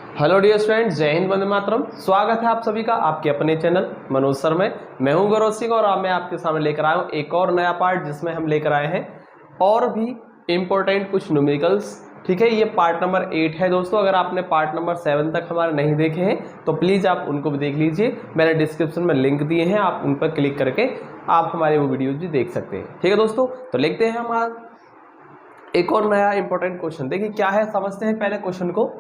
Hello dear students, जय हिंद, वंदे मातरम। स्वागत है आप सभी का आपके अपने चैनल मनोज सर में। मैं हूं गौरव सिंह और मैं आपके सामने लेकर आया हूं एक और नया पार्ट, जिसमें हम लेकर आए हैं और भी इम्पोर्टेंट कुछ न्यूमेरिकल्स। ठीक है, ये पार्ट नंबर 8 है दोस्तों। अगर आपने पार्ट नंबर 7 तक हमारे नहीं देखे हैं तो प्लीज़ आप उनको भी देख लीजिए। मैंने डिस्क्रिप्शन में लिंक दिए हैं, आप उन पर क्लिक करके आप हमारे वो वीडियोज भी देख सकते हैं। ठीक है दोस्तों, तो लिखते हैं हम आज एक और नया इंपॉर्टेंट क्वेश्चन। देखिए क्या है, समझते हैं पहले क्वेश्चन को।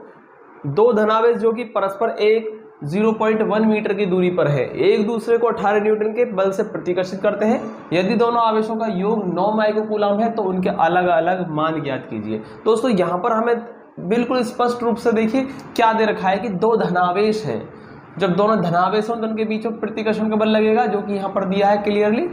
दो धनावेश जो कि परस्पर एक 0.1 मीटर की दूरी पर है, एक दूसरे को 18 न्यूटन के बल से प्रतिकर्षित करते हैं। यदि दोनों आवेशों का योग 9 माइक्रोकूलम है तो उनके अलग अलग मान ज्ञात कीजिए। दोस्तों यहां पर हमें बिल्कुल स्पष्ट रूप से देखिए क्या दे रखा है कि दो धनावेश हैं। जब दोनों धनावेश हों तो उनके बीच में प्रतिकर्षण का बल लगेगा, जो कि यहाँ पर दिया है क्लियरली।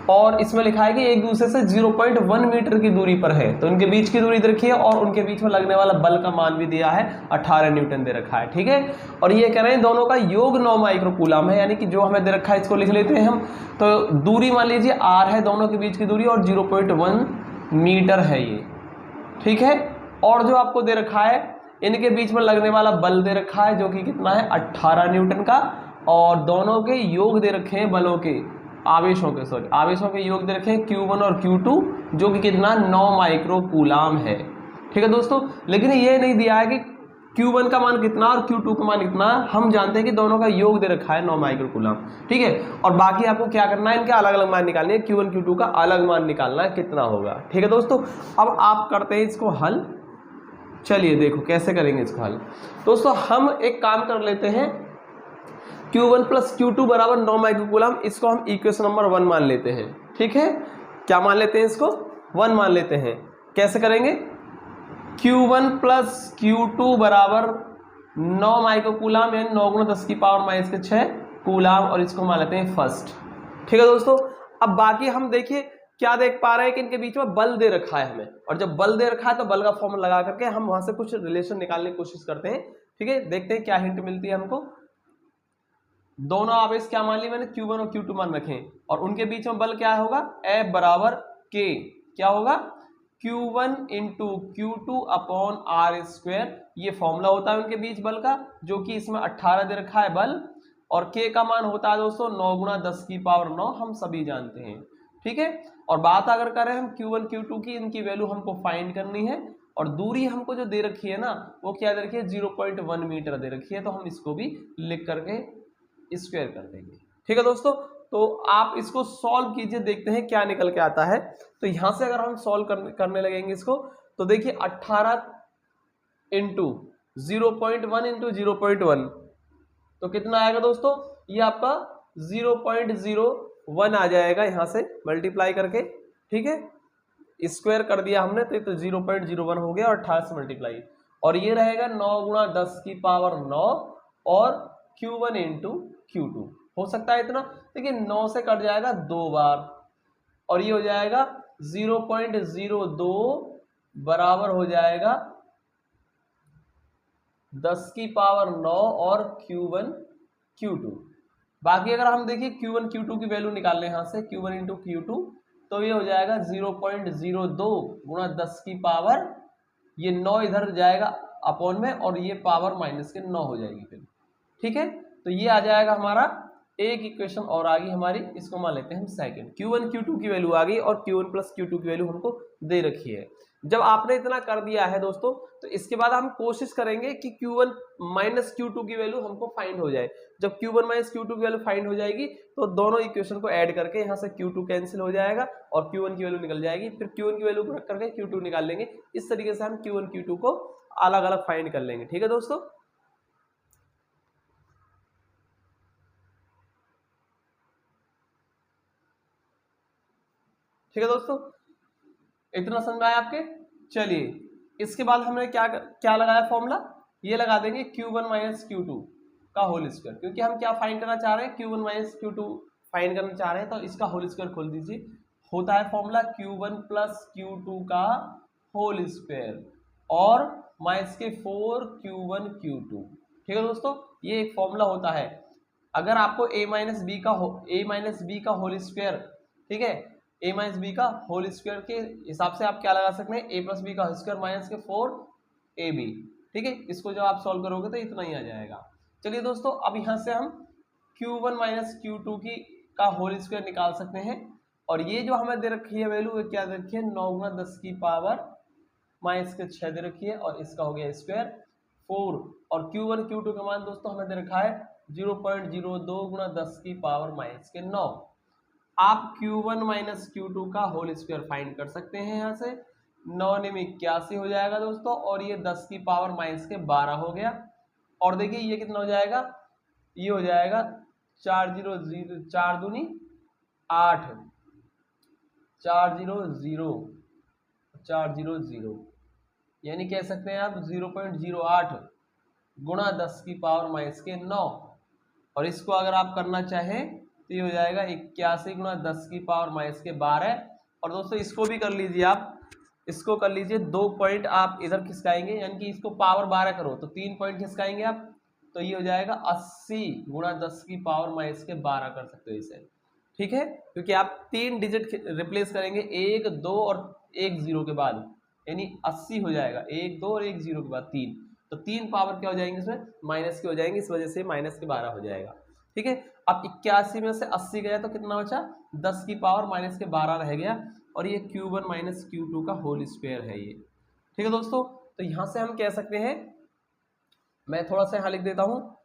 और इसमें लिखा है कि एक दूसरे से 0.1 मीटर की दूरी पर है, तो उनके बीच की दूरी रखिए और उनके बीच में लगने वाला बल का मान भी दिया है, 18 न्यूटन दे रखा है। ठीक है, और ये कह रहे हैं दोनों का योग 9 माइक्रोकूलम है, यानी कि जो हमें दे रखा है इसको लिख लेते हैं हम। तो दूरी मान लीजिए r है दोनों के बीच की दूरी, और 0.1 मीटर है ये। ठीक है, और जो आपको दे रखा है इनके बीच में लगने वाला बल दे रखा है, जो कि कितना है 18 न्यूटन का। और दोनों के योग दे रखे हैं बलों के, आवेशों के योग दे रखे हैं Q1 और Q2, जो कि कितना 9 माइक्रोकूलम है। ठीक है दोस्तों, लेकिन ये नहीं दिया है कि Q1 का मान कितना और Q2 का मान कितना। हम जानते हैं कि दोनों का योग दे रखा है 9 माइक्रोकूलम। ठीक है, और बाकी आपको क्या करना है, इनके अलग अलग मान निकालने हैं। Q1 Q2 का अलग मान निकालना है कितना होगा। ठीक है दोस्तों, अब आप करते हैं इसको हल। चलिए देखो कैसे करेंगे इसको हल। दोस्तों हम एक काम कर लेते हैं, Q1 प्लस Q2 बराबर 9 माइक्रोकूलम, इसको हम इक्वेशन नंबर 1 मान लेते हैं। ठीक है, क्या मान लेते हैं इसको, 1 मान लेते हैं। कैसे करेंगे, Q1 प्लस Q2 बराबर 9 माइक्रोकूलम, यानी 9 गुना 10 की पावर माइनस के 6 कूलम, और इसको मान लेते हैं फर्स्ट। ठीक है दोस्तों, अब बाकी हम देखिए क्या देख पा रहे हैं कि इनके बीच में बल दे रखा है हमें, और जब बल दे रखा है तो बल का फॉर्मूला लगा करके हम वहां से कुछ रिलेशन निकालने की कोशिश करते हैं। ठीक है, देखते हैं क्या हिंट मिलती है हमको। दोनों आवेश क्या मान ली मैंने, Q1 और Q2 मान रखे, और उनके बीच में बल क्या होगा, F बराबर K। क्या होगा, Q1 into Q2 upon R square. ये फॉर्मूला होता है उनके बीच बल का, जो कि इसमें 18 दे रखा है बल, और K का मान होता है दोस्तों 9 गुना 10 की पावर 9, हम सभी जानते हैं। ठीक है, और बात अगर करें हम Q1 Q2 की, इनकी वैल्यू हमको फाइंड करनी है, और दूरी हमको जो दे रखी है ना, वो क्या दे रखी है, 0.1 मीटर दे रखी है। तो हम इसको भी लिख करके स्क्वायर कर देंगे। ठीक है दोस्तों, तो आप इसको सॉल्व कीजिए, देखते हैं क्या निकल के आता है। तो यहां से अगर हम सॉल्व करने लगेंगे इसको, तो देखिए 18 इंटू 0.1 इंटू 0.1, तो कितना आएगा दोस्तों, ये आपका 0.01 आ जाएगा, यहां से मल्टीप्लाई करके। ठीक है, स्क्वायर कर दिया हमने, तो ये तो 0.01 हो गया, और 18 से मल्टीप्लाई, और ये रहेगा 9 गुना 10 की पावर 9, और Q1 इंटू Q2 हो सकता है इतना। देखिए 9 से कट जाएगा 2 बार, और ये हो जाएगा 0.02 बराबर हो जाएगा 10 की पावर 9 और Q1 Q2। बाकी अगर हम देखिए Q1 Q2 की वैल्यू निकाल लें यहाँ से, Q1 इंटू Q2, तो ये हो जाएगा 0.02 गुणा 10 की पावर, ये 9 इधर जाएगा अपॉन में, और ये पावर माइनस के 9 हो जाएगी फिर। ठीक है, तो ये आ जाएगा हमारा, एक इक्वेशन और आ गई हमारी, इसको मान लेते हैं हम सेकंड। Q1 Q2 की वैल्यू आ गई, और Q1 प्लस Q2 की वैल्यू हमको दे रखी है। जब आपने इतना कर दिया है दोस्तों, तो इसके बाद हम कोशिश करेंगे कि Q1 माइनस Q2 की वैल्यू हमको फाइंड हो जाए। जब Q1 माइनस Q2 की वैल्यू फाइंड हो जाएगी, तो दोनों इक्वेशन को ऐड करके यहाँ से Q2 कैंसिल हो जाएगा, और Q1 की वैल्यू निकल जाएगी। फिर Q1 की वैल्यू को रख करके Q2 निकाल लेंगे। इस तरीके से हम Q1 Q2 को अलग अलग फाइंड कर लेंगे। ठीक है दोस्तों, ठीक है दोस्तों, इतना समझ आया आपके। चलिए इसके बाद हमने क्या क्या लगाया फॉर्मूला, ये लगा देंगे Q1 माइनस Q2 का होल स्क्वायर, क्योंकि हम क्या फाइंड करना चाह रहे हैं, Q1 माइनस Q2 फाइंड करना चाह रहे हैं। तो इसका होल स्क्वायर खोल दीजिए, होता है फॉर्मूला Q1 प्लस Q2 का होल स्क्वायर, और माइनस के 4 Q1 Q2। ठीक है दोस्तों, ये एक फॉर्मूला होता है। अगर आपको a माइनस बी का होल स्क्वायर, ठीक है, a माइनस बी का होल स्क्वायर के हिसाब से आप क्या लगा सकते हैं, a प्लस बी का होल स्क्वायर माइनस के 4ab। ठीक है, इसको जब आप सॉल्व करोगे तो इतना ही आ जाएगा। चलिए दोस्तों, अब यहाँ से हम Q1 माइनस Q2 की का होल स्क्वायर निकाल सकते हैं। और ये जो हमें दे रखी है वैल्यू, वो क्या दे रखी है, 9 गुना 10 की पावर माइनस के 6 दे रखी है, और इसका हो गया स्क्वायर 4। और Q1 Q2 का मान दोस्तों हमें दे रखा है 0.02 गुना 10 की पावर माइनस के 9। आप Q1 माइनस Q2 का होल स्क्वायर फाइंड कर सकते हैं। यहाँ से 9 में 81 हो जाएगा दोस्तों, और ये 10 की पावर माइनस के 12 हो गया। और देखिए ये कितना हो जाएगा, ये हो जाएगा 4 दूनी 8, 400, यानी कह सकते हैं आप 0.08 गुणा 10 की पावर माइनस के 9। और इसको अगर आप करना चाहें तो ये हो जाएगा 81 गुणा 10 की पावर माइनस के 12। और दोस्तों इसको भी कर लीजिए आप, इसको कर लीजिए, 2 पॉइंट आप इधर खिसकाएंगे, यानी कि इसको पावर 12 करो तो 3 पॉइंट खिसकाएंगे आप, तो ये हो जाएगा 80 गुणा 10 की पावर माइनस के 12 कर सकते हो इसे। ठीक है, क्योंकि आप 3 डिजिट रिप्लेस करेंगे, 1 2 और 1 0 के बाद, यानी 80 हो जाएगा, 1 2 और 1 0 के बाद 3, तो 3 पावर क्या हो जाएंगे इसमें, माइनस के हो जाएंगे, इस वजह से माइनस के 12 हो जाएगा। ठीक है, अब 81 में से 80 गया तो कितना बचा, 10 की पावर माइनस के 12 रह गया, और ये Q1 माइनस Q2 का होल स्क्वायर है ये। ठीक है दोस्तों, तो यहाँ से हम कह सकते हैं, मैं थोड़ा सा यहाँ लिख देता हूँ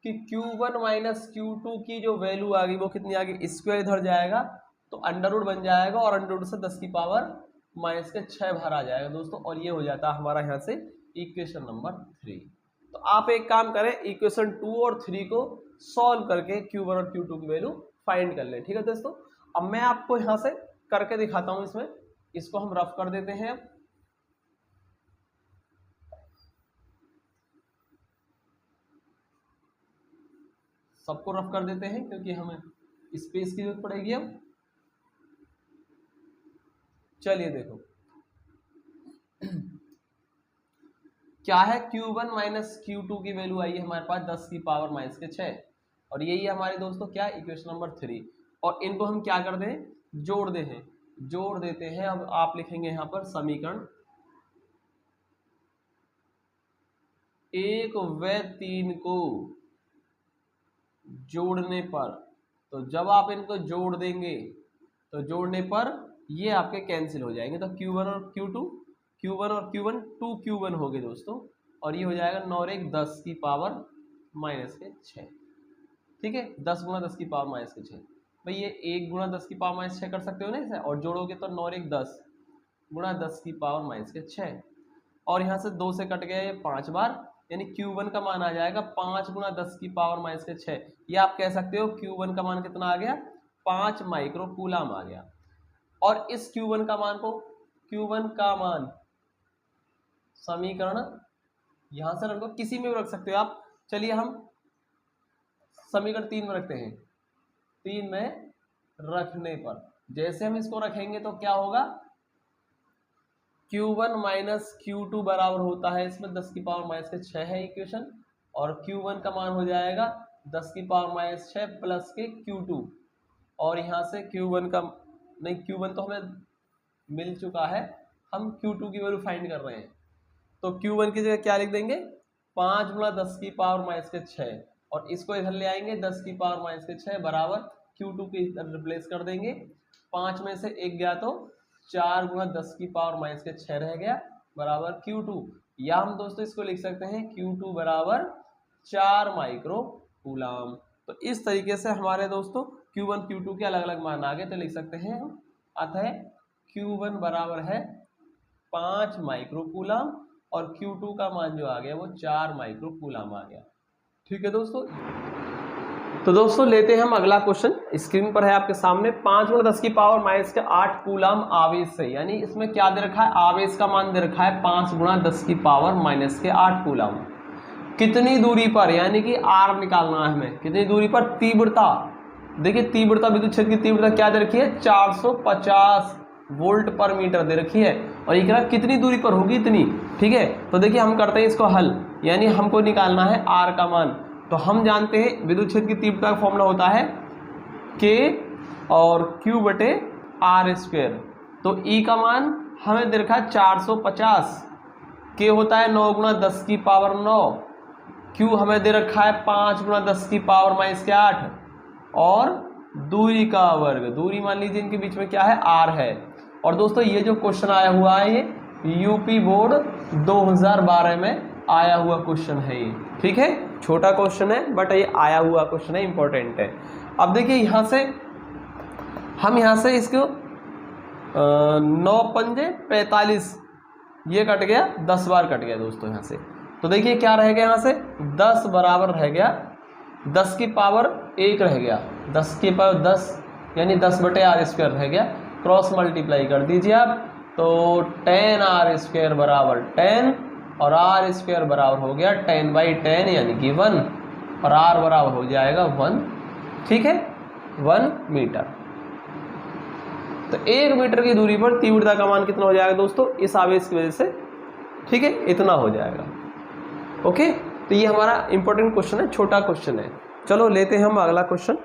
कि Q1 माइनस Q2 की जो वैल्यू आ गई वो कितनी आ गई, स्क्वायर इधर जाएगा तो अंडर रूट बन जाएगा, और अंडर रूट से 10 की पावर माइनस के 6 बाहर आ जाएगा दोस्तों, और ये हो जाता है हमारा यहाँ से इक्वेशन नंबर 3। तो आप एक काम करें, इक्वेशन 2 और 3 को सॉल्व करके Q1 और Q2 की वैल्यू फाइंड कर लें। ठीक है दोस्तों, अब मैं आपको यहाँ से करके दिखाता हूँ, इसमें इसको हम रफ कर देते हैं। सबको रफ कर देते हैं क्योंकि हमें स्पेस की जरूरत पड़ेगी अब। चलिए देखो क्या है, Q1 माइनस Q2 की वैल्यू आई है हमारे पास 10 की पावर माइनस के 6, और यही है हमारे दोस्तों क्या, इक्वेशन नंबर 3। और इनको हम क्या कर दें, जोड़ देते हैं। अब आप लिखेंगे यहाँ पर समीकरण 1 व 3 को जोड़ने पर, तो जब आप इनको जोड़ देंगे तो जोड़ने पर ये आपके कैंसिल हो जाएंगे, तो Q1 और Q1 2Q1 हो गए दोस्तों, और ये हो जाएगा 9 और 1 10 की पावर माइनस के 6। ठीक है, 10 गुणा 10 की पावर माइनस के 6, भाई ये 1 गुणा 10 की पावर माइनस 6 कर सकते हो ना इसे, और जोड़ोगे तो 9 और 1 10 गुणा 10 की पावर माइनस के 6, और यहाँ से 2 से कट गया ये 5 बार, यानी Q1 का मान आ जाएगा 5 गुणा 10 की पावर माइनस के 6। ये आप कह सकते हो Q1 का मान कितना आ गया, 5 माइक्रो कूलम आ गया। और इस Q1 का मान को, Q1 का मान समीकरण यहां से रखो, किसी में भी रख सकते हो आप। चलिए हम समीकरण 3 में रखते हैं। 3 में रखने पर जैसे हम इसको रखेंगे तो क्या होगा, Q1 माइनस Q2 बराबर होता है, इसमें 10 की पावर माइनस के 6 है इक्वेशन, और Q1 का मान हो जाएगा 10 की पावर माइनस 6 प्लस के Q2, और यहाँ से Q1 का नहीं, Q1 तो हमें मिल चुका है, हम Q2 की वैल्यू फाइंड कर रहे हैं, तो Q1 की जगह क्या लिख देंगे, 5 गुणा 10 की पावर माइनस के 6, और इसको इधर ले आएंगे 10 की पावर माइनस के 6 बराबर Q2 के इधर रिप्लेस कर देंगे, 5 में से 1 गया तो 4 गुणा 10 की पावर माइनस के 6 रह गया बराबर Q2, या हम दोस्तों इसको लिख सकते हैं Q2 बराबर 4 माइक्रो कूलम। तो इस तरीके से हमारे दोस्तों Q1 Q2 के अलग अलग मान आ गए, तो लिख सकते हैं हम, अतः Q1 बराबर है 5 माइक्रो कूलम, और Q2 का मान जो आ गया वो 4 माइक्रो कूलम आ गया। ठीक है दोस्तों, तो दोस्तों लेते हैं हम अगला क्वेश्चन, स्क्रीन पर है आपके सामने। 5 गुणा 10 की पावर माइनस के 8 कूलम आवेश से, यानी इसमें क्या दे रखा है, आवेश का मान दे रखा है 5 गुणा 10 की पावर माइनस के 8 कूलम। कितनी दूरी पर, यानी कि R निकालना है हमें, कितनी दूरी पर, तीव्रता, देखिए तीव्रता, विद्युत क्षेत्र की तीव्रता क्या दे रखी है, 450 वोल्ट पर मीटर दे रखी है, और ये कितनी दूरी पर होगी, इतनी। ठीक है, तो देखिए हम करते हैं इसको हल, यानी हमको निकालना है R का मान। तो हम जानते हैं विद्युत क्षेत्र की तीव्रता का फॉर्मूला होता है K और Q बटे R स्क्वायर। तो E का मान हमें दे रखा है 450, के होता है 9 गुणा 10 की पावर 9, क्यू हमें दे रखा है 5 गुणा 10 की पावर -8 और दूरी का वर्ग, दूरी मान लीजिए इनके बीच में क्या है r है। और दोस्तों ये जो क्वेश्चन आया हुआ है ये यूपी बोर्ड 2012 में आया हुआ क्वेश्चन है ये, ठीक है, छोटा क्वेश्चन है बट ये आया हुआ क्वेश्चन है, इंपॉर्टेंट है। अब देखिए यहाँ से हम यहाँ से इसको 9 पंजे 45 ये कट गया, 10 बार कट गया दोस्तों यहाँ से। तो देखिए क्या रह गया यहाँ से 10 बराबर रह गया 10 की पावर 1 रह गया, 10 की पावर 10 यानी 10/r² रह गया। क्रॉस मल्टीप्लाई कर दीजिए आप, तो 10r² बराबर 10 और r² बराबर हो गया 10/10 यानी कि 1 और r बराबर हो जाएगा 1, ठीक है, 1 मीटर। तो 1 मीटर की दूरी पर तीव्रता का मान कितना हो जाएगा दोस्तों, इस आवेश की वजह से, ठीक है, इतना हो जाएगा। ओके, तो ये हमारा इंपॉर्टेंट क्वेश्चन है, छोटा क्वेश्चन है। चलो लेते हैं हम अगला क्वेश्चन।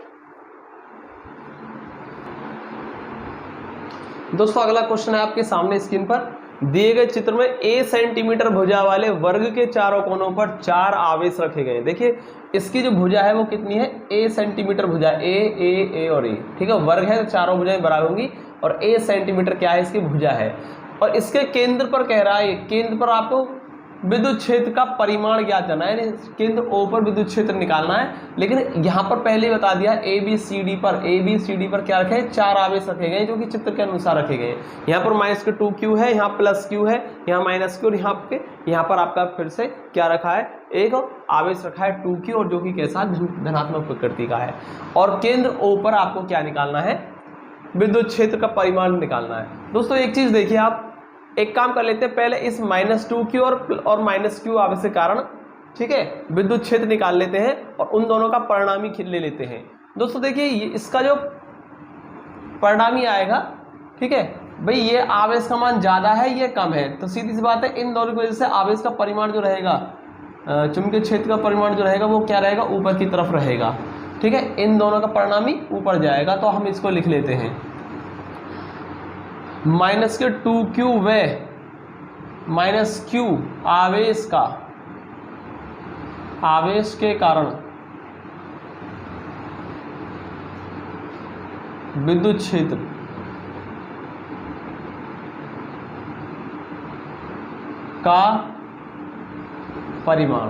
दोस्तों अगला क्वेश्चन है आपके सामने स्क्रीन पर, दिए गए चित्र में a सेंटीमीटर भुजा वाले वर्ग के चारों कोनों पर 4 आवेश रखे गए। देखिए इसकी जो भुजा है वो कितनी है, a सेंटीमीटर भुजा, a और a, ठीक है, वर्ग है तो चारों भुजाएं बराबर होंगी और a सेंटीमीटर क्या है, इसकी भुजा है। और इसके केंद्र पर कह रहा है, केंद्र पर आपको विद्युत क्षेत्र का परिमाण ज्ञात करना है, यानी केंद्र O पर विद्युत क्षेत्र निकालना है। लेकिन यहाँ पर पहले बता दिया ABCD पर क्या रखे, 4 आवेश रखे गए जो कि चित्र के अनुसार रखे गए। यहाँ पर -2q है, यहाँ +q है, यहाँ -q और यहाँ पर आपका फिर से क्या रखा है, एक आवेश रखा है 2q और जो कि कैसा धनात्मक प्रकृति का है। और केंद्र O पर आपको क्या निकालना है, विद्युत क्षेत्र का परिमाण निकालना है। दोस्तों एक चीज देखिए, आप एक काम कर लेते हैं, पहले इस -2q और -q आवेश के कारण, ठीक है, विद्युत क्षेत्र निकाल लेते हैं और उन दोनों का परिणामी ले लेते हैं। दोस्तों देखिए इसका जो परिणामी आएगा, ठीक है भाई, ये आवेश का मान ज्यादा है ये कम है, तो सीधी सी बात है इन दोनों की वजह से आवेश का परिमाण जो रहेगा, चुंबकीय क्षेत्र का परिमाण जो रहेगा वो क्या रहेगा, ऊपर की तरफ रहेगा, ठीक है, इन दोनों का परिणामी ऊपर जाएगा। तो हम इसको लिख लेते हैं -2q व -q आवेश के कारण विद्युत क्षेत्र का परिमाण।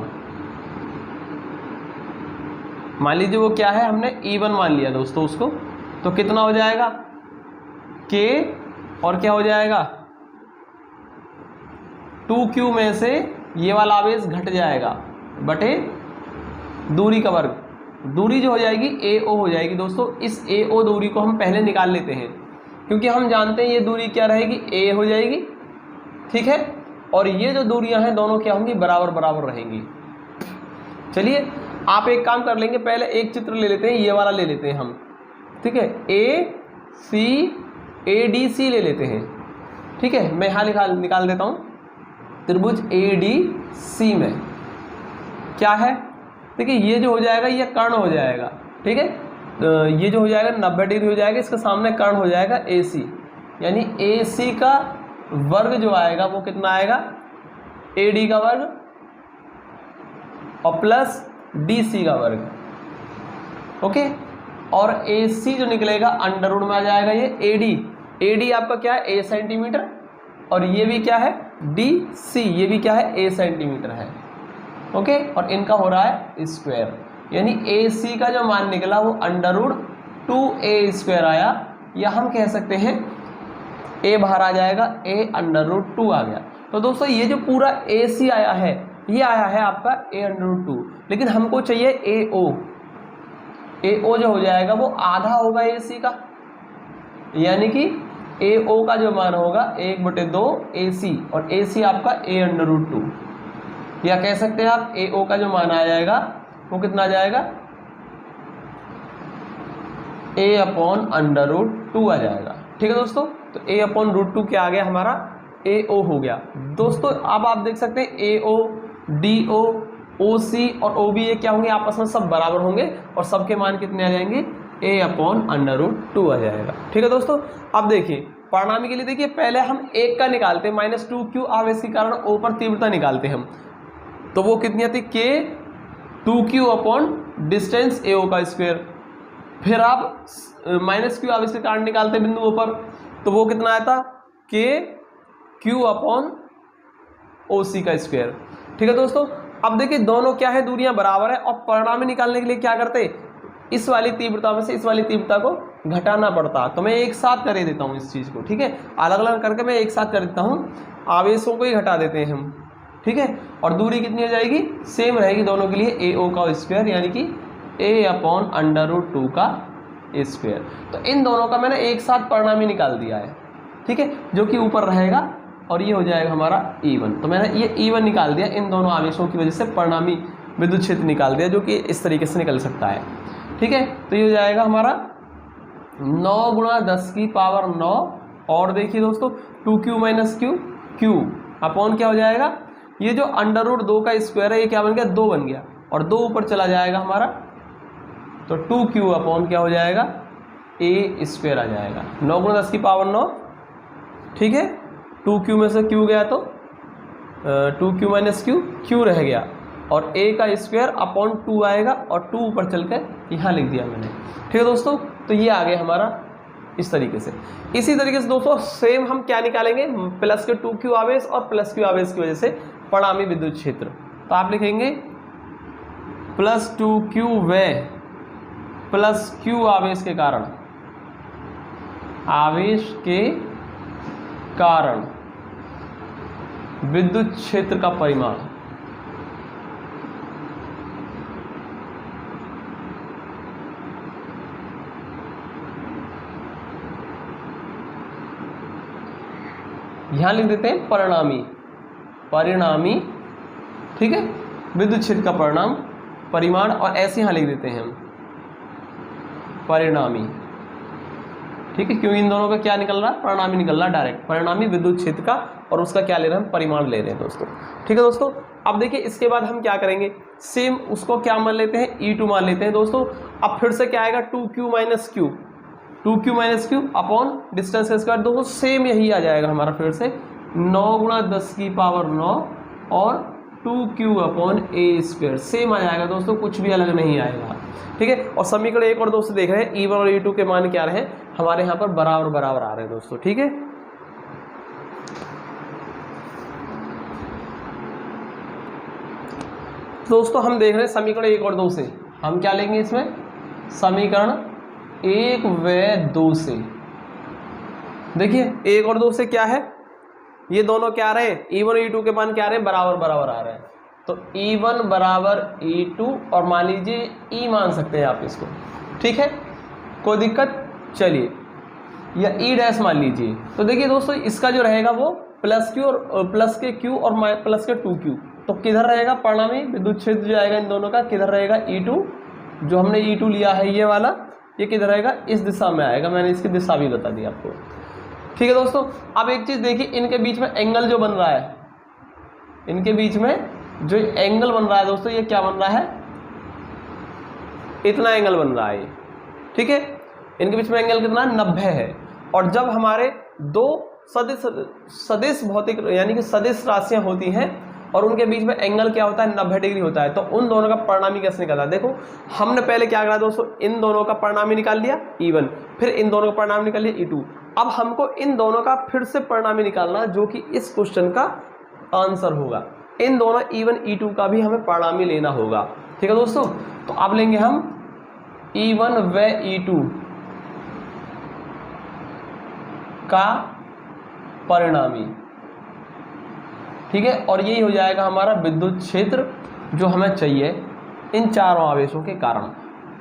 मान लीजिए वो क्या है, हमने E1 मान लिया दोस्तों उसको, तो कितना हो जाएगा K और क्या हो जाएगा 2q में से ये वाला आवेश घट जाएगा बटे दूरी का वर्ग, दूरी जो हो जाएगी AO हो जाएगी। दोस्तों इस AO दूरी को हम पहले निकाल लेते हैं क्योंकि हम जानते हैं ये दूरी क्या रहेगी, A हो जाएगी, ठीक है, और ये जो दूरियां हैं दोनों क्या होंगी, बराबर बराबर रहेंगी। चलिए आप एक काम कर लेंगे, पहले एक चित्र ले लेते हैं, ये वाला ले लेते हैं हम, ठीक है, ADC ले लेते हैं, ठीक है, मैं यहाँ निकाल देता हूँ, त्रिभुज ADC में क्या है, देखिए ये जो हो जाएगा ये कर्ण हो जाएगा, ठीक है, ये जो हो जाएगा 90 डिग्री हो जाएगा, इसके सामने कर्ण हो जाएगा AC, यानी AC का वर्ग जो आएगा वो कितना आएगा, AD का वर्ग और प्लस DC का वर्ग, ओके, और AC जो निकलेगा अंडर रूट में आ जाएगा ये AD आपका क्या है, A सेंटीमीटर, और ये भी क्या है DC, ये भी क्या है, A सेंटीमीटर है, ओके, और इनका हो रहा है स्क्वायर, यानी AC का जो मान निकला वो √2a² आया, या हम कह सकते हैं A बाहर आ जाएगा, A √2 आ गया। तो दोस्तों ये जो पूरा AC आया है ये आया है आपका A √2, लेकिन हमको चाहिए AO जो हो जाएगा वो आधा होगा AC का, यानी कि AO का जो मान होगा 1/2 AC, और AC आपका A √2, या कह सकते हैं आप AO का जो मान आ जाएगा वो कितना आ जाएगा, A/√2 आ जाएगा, ठीक है दोस्तों। तो A/√2 क्या आ गया, हमारा AO हो गया। दोस्तों अब आप देख सकते हैं AO, DO, OC और OB ये क्या होंगे, आपस में सब बराबर होंगे और सबके मान कितने आ जाएंगे, A/√2 आ जाएगा, ठीक है दोस्तों। अब देखिए परिणामी के लिए देखिए पहले हम एक का निकालते हैं, -2q आवेश के कारण O पर तीव्रता निकालते हैं हम, तो वो कितनी आती k 2q upon distance AO का स्क्वायर। फिर आप -q आवेश के कारण निकालते हैं बिंदु O पर, तो वो कितना आया था k q अपॉन OC का स्क्वायर। ठीक है दोस्तों, अब देखिए दोनों क्या है, दूरियां बराबर है, और परिणामी निकालने के लिए क्या करते, इस वाली तीव्रता में से इस वाली तीव्रता को घटाना पड़ता। तो मैं एक साथ कर देता हूँ इस चीज़ को, ठीक है, अलग अलग करके मैं एक साथ कर देता हूँ, आवेशों को ही घटा देते हैं हम, ठीक है। और दूरी कितनी हो जाएगी, सेम रहेगी दोनों के लिए, AO का स्क्वायर यानी कि A अपॉन √2 का स्क्वायर। तो इन दोनों का मैंने एक साथ परिणामी निकाल दिया है, ठीक है, जो कि ऊपर रहेगा, और ये हो जाएगा हमारा E1। तो मैंने ये E1 निकाल दिया, इन दोनों आवेशों की वजह से परिणामी विद्युत क्षेत्र निकाल दिया, जो कि इस तरीके से निकल सकता है, ठीक है। तो ये हो जाएगा हमारा 9 गुणा 10 की पावर 9, और देखिए दोस्तों 2q माइनस q अपॉन क्या हो जाएगा, ये जो √2 का स्क्वायर है ये क्या बन गया, 2 बन गया, और 2 ऊपर चला जाएगा हमारा, तो 2q अपॉन क्या हो जाएगा, a स्क्वायर आ जाएगा। 9 गुणा 10 की पावर 9, ठीक है, 2q में से q गया तो 2q माइनस q रह गया, और a का स्क्वायर अपॉन 2 आएगा, और 2 ऊपर चल कर यहाँ लिख दिया मैंने, ठीक है दोस्तों। तो ये आ गया हमारा इस तरीके से। इसी तरीके से दोस्तों सेम हम क्या निकालेंगे, प्लस के 2q आवेश और प्लस q आवेश की वजह से परिणामी विद्युत क्षेत्र। तो आप लिखेंगे प्लस 2q व प्लस q आवेश के कारण, आवेश के कारण विद्युत क्षेत्र का परिमाण, यहां लिख देते हैं परिणामी, ठीक है, विद्युत क्षेत्र का परिमाण, और ऐसे यहां लिख देते हैं हम परिणामी, ठीक है, क्योंकि इन दोनों का क्या निकल रहा है, परिणामी निकल रहा है डायरेक्ट, परिणामी विद्युत क्षेत्र का, और उसका क्या ले रहे हैं हम, परिमाण ले रहे हैं दोस्तों, ठीक है दोस्तों। अब देखिए इसके बाद हम क्या करेंगे, सेम उसको क्या मान लेते हैं, E2 मान लेते हैं दोस्तों। अब फिर से क्या आएगा, 2q minus q upon distance का स्क्वायर, दोस्तों सेम यही आ जाएगा हमारा, फिर से 9 गुणा 10 की पावर 9 और 2q upon a square, same आ जाएगा दोस्तों, कुछ भी अलग नहीं आएगा, ठीक है। और समीकरण 1 और 2 से देख रहे हैं E1 और E2 के मान क्या रहे, हमारे यहाँ पर बराबर आ रहे हैं दोस्तों, ठीक है। दोस्तों हम देख रहे हैं समीकरण 1 और 2 से, हम क्या लेंगे इसमें, समीकरण 1 व 2 से। देखिए 1 और 2 से क्या है, ये दोनों क्या रहे, E1 और E2 के मान क्या रहे, बराबर आ रहे हैं, तो E1 बराबर E2, और मान लीजिए E मान सकते हैं आप इसको, ठीक है, कोई दिक्कत, चलिए, या E डैश मान लीजिए। तो देखिए दोस्तों इसका जो रहेगा वो प्लस q और प्लस के q और प्लस के 2q, तो किधर रहेगा, परिणामी विद्युत क्षेत्र जो आएगा इन दोनों का, किधर रहेगा, E2, जो हमने E2 लिया है ये वाला, ये किधर रहेगा, इस दिशा में आएगा, मैंने इसकी दिशा भी बता दी आपको, ठीक है दोस्तों। अब एक चीज देखिए, इनके बीच में एंगल जो बन रहा है, इनके बीच में जो एंगल बन रहा है दोस्तों, ये क्या बन रहा है, इतना एंगल बन रहा है ये, ठीक है, इनके बीच में एंगल कितना, 90 है। और जब हमारे दो सदिश भौतिक यानी कि सदिश राशियां होती हैं और उनके बीच में एंगल क्या होता है, 90 डिग्री होता है, तो उन दोनों का परिणामी कैसे निकलता है, देखो हमने पहले क्या करा दोस्तों, इन दोनों का परिणामी निकाल लिया E1, फिर इन दोनों का परिणाम निकाल लिया E2। अब हमको इन दोनों का फिर से परिणामी निकालना, जो कि इस क्वेश्चन का आंसर होगा, इन दोनों E1 E2 का भी हमें परिणामी लेना होगा, ठीक है दोस्तों। तो अब लेंगे हम E1 व E2 का परिणामी, ठीक है, और यही हो जाएगा हमारा विद्युत क्षेत्र जो हमें चाहिए इन चारों आवेशों के कारण।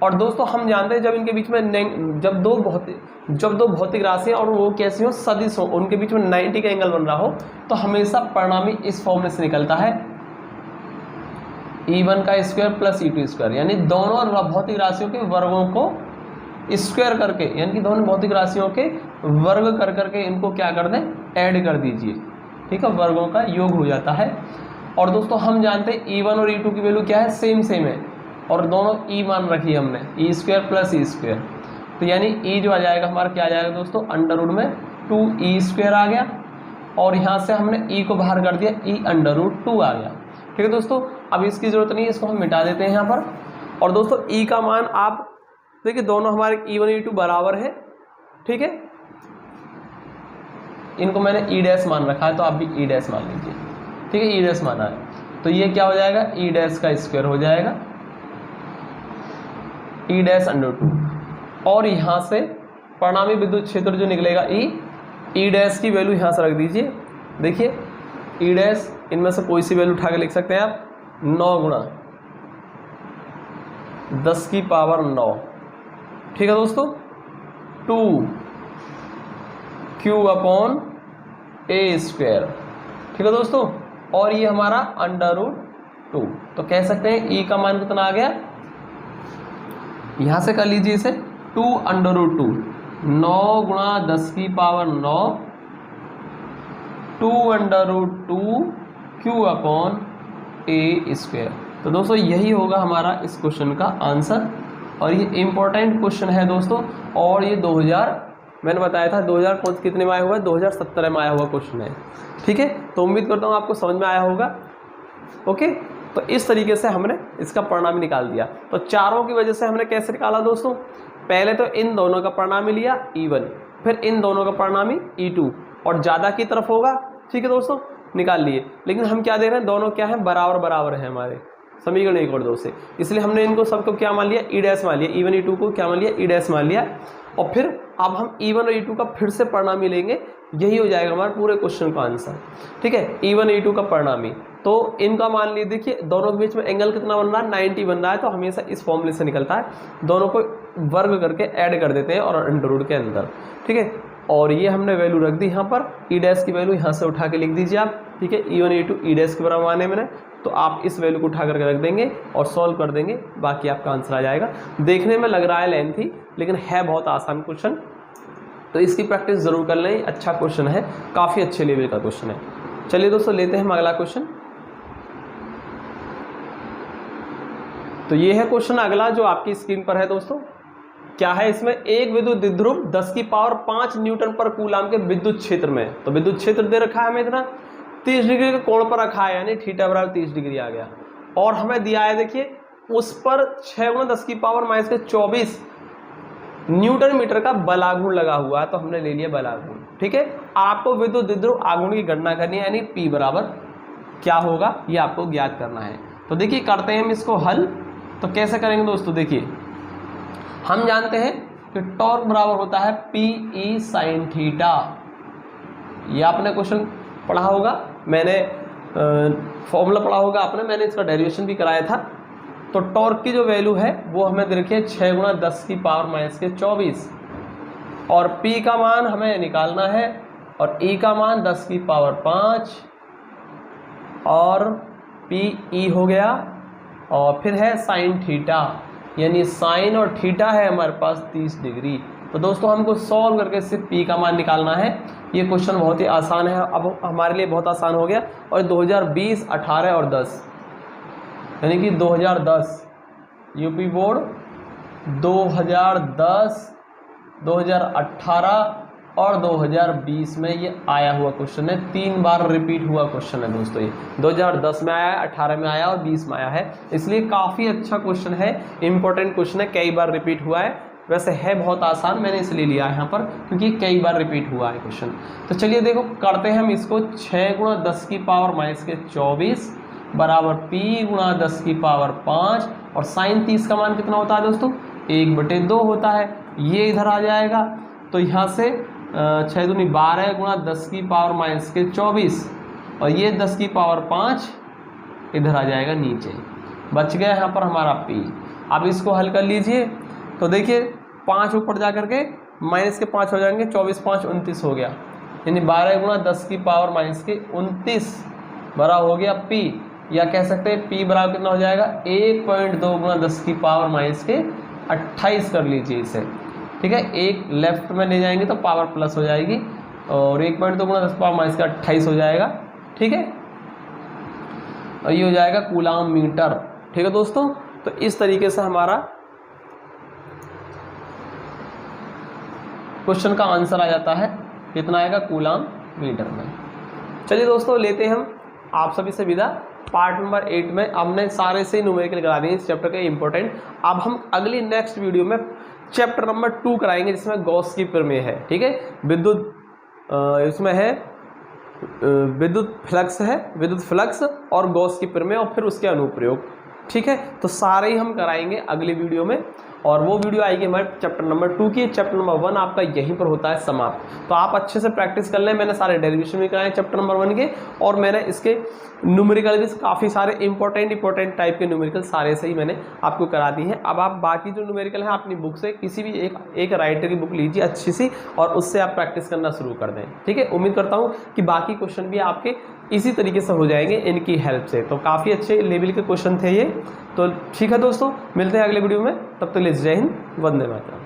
और दोस्तों हम जानते हैं जब इनके बीच में जब दो भौतिक राशियां और वो कैसी हो, सदिश हो, उनके बीच में 90 का एंगल बन रहा हो, तो हमेशा परिणामी इस फॉर्म में से निकलता है, E1 का स्क्वायर प्लस E2 स्क्वायर, यानी दोनों भौतिक राशियों के वर्गों को स्क्वायर करके, यानी कि दोनों भौतिक राशियों के वर्ग कर करके इनको क्या कर दें, ऐड कर दीजिए, ठीक है, वर्गों का योग हो जाता है। और दोस्तों हम जानते हैं E1 और E2 की वैल्यू क्या है, सेम है, और दोनों E मान रखी हमने, E square plus E square, तो यानी E जो आ जाएगा हमारा क्या आ जाएगा दोस्तों, अंडर रूट में 2e² आ गया, और यहाँ से हमने e को बाहर कर दिया, e√2 आ गया। ठीक है दोस्तों, अब इसकी जरूरत नहीं है, इसको हम मिटा देते हैं यहाँ पर। और दोस्तों e का मान आप देखिए, दोनों हमारे e1 e2 बराबर है। ठीक है, इनको मैंने e' मान रखा है, तो आप भी e' मान लीजिए। ठीक है, e' माना है, तो ये क्या हो जाएगा, e' का स्क्वायर हो जाएगा, e'√2। और यहाँ से परिणामी विद्युत क्षेत्र जो निकलेगा e' की वैल्यू यहाँ से रख दीजिए। देखिए e', इनमें से कोई सी वैल्यू उठा के लिख सकते हैं आप, 9 गुणा 10⁻9। ठीक है दोस्तों, 2q/a²। ठीक है दोस्तों, और ये हमारा √2। तो कह सकते हैं e का मान कितना आ गया, यहां से कर लीजिए इसे, 2√2, 9 गुणा 10⁻9, 2√2q/a²। तो दोस्तों यही होगा हमारा इस क्वेश्चन का आंसर, और ये इम्पोर्टेंट क्वेश्चन है दोस्तों। और ये 2000 मैंने बताया था 2000 कितने में आया हुआ है, 2017 में आया हुआ क्वेश्चन है। ठीक है, तो उम्मीद करता हूँ आपको समझ में आया होगा। ओके, तो इस तरीके से हमने इसका परिणाम निकाल दिया। तो चारों की वजह से हमने कैसे निकाला दोस्तों, पहले तो इन दोनों का परिणामी लिया e1, फिर इन दोनों का परिणामी e2, और ज़्यादा की तरफ होगा। ठीक है दोस्तों, निकाल लिए। लेकिन हम क्या दे रहे हैं, दोनों क्या है, बराबर बराबर है हमारे समीकरण 1 और 2 से, इसलिए हमने इनको सबको क्या मान लिया, e' मान लिया, e1 e2 को क्या मान लिया, e' मान लिया। और फिर अब हम e1 और e2 का फिर से परिणामी लेंगे, यही हो जाएगा हमारे पूरे क्वेश्चन का आंसर। ठीक है, e1 e2 का परिणामी, तो इनका मान लीजिए, देखिए दोनों के बीच में एंगल कितना बन रहा है, 90 बन रहा है। तो हमेशा इस फॉर्मूले से निकलता है, दोनों को वर्ग करके ऐड कर देते हैं और अंडर के अंदर। ठीक है, और ये हमने वैल्यू रख दी यहाँ पर, e' की वैल्यू यहाँ से उठा के लिख दीजिए आप। ठीक है, e1 e2 e' के बराबर माने मैंने, तो आप इस वैल्यू को उठा करके रख देंगे और सॉल्व कर देंगे, बाकी आपका आंसर आ जाएगा। देखने में लग रहा है लेंथी, लेकिन है बहुत आसान क्वेश्चन, तो इसकी प्रैक्टिस ज़रूर कर लें। अच्छा क्वेश्चन है, काफ़ी अच्छे लेवल का क्वेश्चन है। चलिए दोस्तों, लेते हैं हम अगला क्वेश्चन। तो ये है क्वेश्चन अगला जो आपकी स्क्रीन पर है दोस्तों। क्या है इसमें, एक विद्युत द्विध्रुव 10⁵ न्यूटन पर कूलाम के विद्युत क्षेत्र में, तो विद्युत क्षेत्र दे रखा है हमें इतना, 30 डिग्री के कोण पर रखा है, यानी थीटा बराबर 30 डिग्री आ गया। और हमें दिया है, देखिए उस पर 6 गुणा 10⁻⁻24 न्यूटन मीटर का बलागुण लगा हुआ है, तो हमने ले लिया बलागुण। ठीक है, आपको विद्युत द्विध्रुव आघूर्ण की गणना करनी है, यानी P बराबर क्या होगा ये आपको ज्ञात करना है। तो देखिए करते हैं हम इसको हल। तो कैसे करेंगे दोस्तों, देखिए हम जानते हैं कि टॉर्क बराबर होता है PE sin थीटा। ये आपने क्वेश्चन पढ़ा होगा, मैंने फॉर्मूला पढ़ा होगा आपने, मैंने इसका डेरिवेशन भी कराया था। तो टॉर्क की जो वैल्यू है वो हमें दे रखी है 6 गुणा 10⁻⁻24, और P का मान हमें निकालना है, और E का मान 10⁵ और PE हो गया, और फिर है साइन थीटा, यानी साइन और थीटा है हमारे पास 30 डिग्री। तो दोस्तों हमको सॉल्व करके सिर्फ P का मान निकालना है। ये क्वेश्चन बहुत ही आसान है, अब हमारे लिए बहुत आसान हो गया। और 2020, 18 और 10, यानी कि 2010 यूपी बोर्ड, 2010, 2018 और 2020 में ये आया हुआ क्वेश्चन है। 3 बार रिपीट हुआ क्वेश्चन है दोस्तों। ये 2010 में आया है, 18 में आया और 20 में आया है, इसलिए काफ़ी अच्छा क्वेश्चन है, इंपॉर्टेंट क्वेश्चन है, कई बार रिपीट हुआ है। वैसे है बहुत आसान, मैंने इसलिए लिया है यहाँ पर क्योंकि कई बार रिपीट हुआ है क्वेश्चन। तो चलिए देखो करते हैं हम इसको। 6 गुणा 10⁻⁻24 बराबर P गुणा 10⁵ और साइन 30 का मान कितना होता है दोस्तों, 1/2 होता है। ये इधर आ जाएगा, तो यहाँ से 6 दूनी 12 गुणा 10⁻⁻24 और ये 10⁵ इधर आ जाएगा नीचे, बच गया यहाँ पर हमारा P। अब इसको हल कर लीजिए। तो देखिए 5 ऊपर जा करके माइनस के 5 हो जाएंगे, 24 5 29 हो गया, यानी 12 गुणा 10⁻⁻29 बड़ा हो गया P। या कह सकते हैं P बराबर कितना हो जाएगा, 1.2 गुणा 10⁻28 कर लीजिए इसे। ठीक है, एक लेफ्ट में ले जाएंगे तो पावर प्लस हो जाएगी, और 1.2 गुणा 10⁻28 हो जाएगा। ठीक है, और ये हो जाएगा कूलाम मीटर। ठीक है दोस्तों, तो इस तरीके से हमारा क्वेश्चन का आंसर आ जाता है। कितना आएगा कूलाम मीटर में। चलिए दोस्तों, लेते हैं हम आप सभी से विदा। पार्ट नंबर 8 में हमने सारे से न्यूमेरिकल करा दिए इस चैप्टर के इंपॉर्टेंट। अब हम अगली नेक्स्ट वीडियो में चैप्टर नंबर 2 कराएंगे, जिसमें गॉस की प्रमेय है। ठीक है, विद्युत इसमें है विद्युत फ्लक्स और गॉस की प्रमेय और फिर उसके अनुप्रयोग। ठीक है, तो सारे ही हम कराएंगे अगली वीडियो में, और वो वीडियो आएगी हमारे चैप्टर नंबर 2 की। चैप्टर नंबर 1 आपका यहीं पर होता है समाप्त। तो आप अच्छे से प्रैक्टिस कर लें। मैंने सारे डेरिवेशन भी कराए चैप्टर नंबर 1 के, और मैंने इसके न्यूमेरिकल भी काफ़ी सारे इंपॉर्टेंट टाइप के न्यूमेरिकल सारे से ही मैंने आपको करा दी हैं। अब आप बाकी जो न्यूमेरिकल हैं अपनी बुक से किसी भी एक राइटर की बुक लीजिए अच्छी सी, और उससे आप प्रैक्टिस करना शुरू कर दें। ठीक है, उम्मीद करता हूँ कि बाकी क्वेश्चन भी आपके इसी तरीके से हो जाएंगे इनकी हेल्प से। तो काफ़ी अच्छे लेवल के क्वेश्चन थे ये। तो ठीक है दोस्तों, मिलते हैं अगले वीडियो में। तब तक के लिए जय हिंद, वंदे मातरम।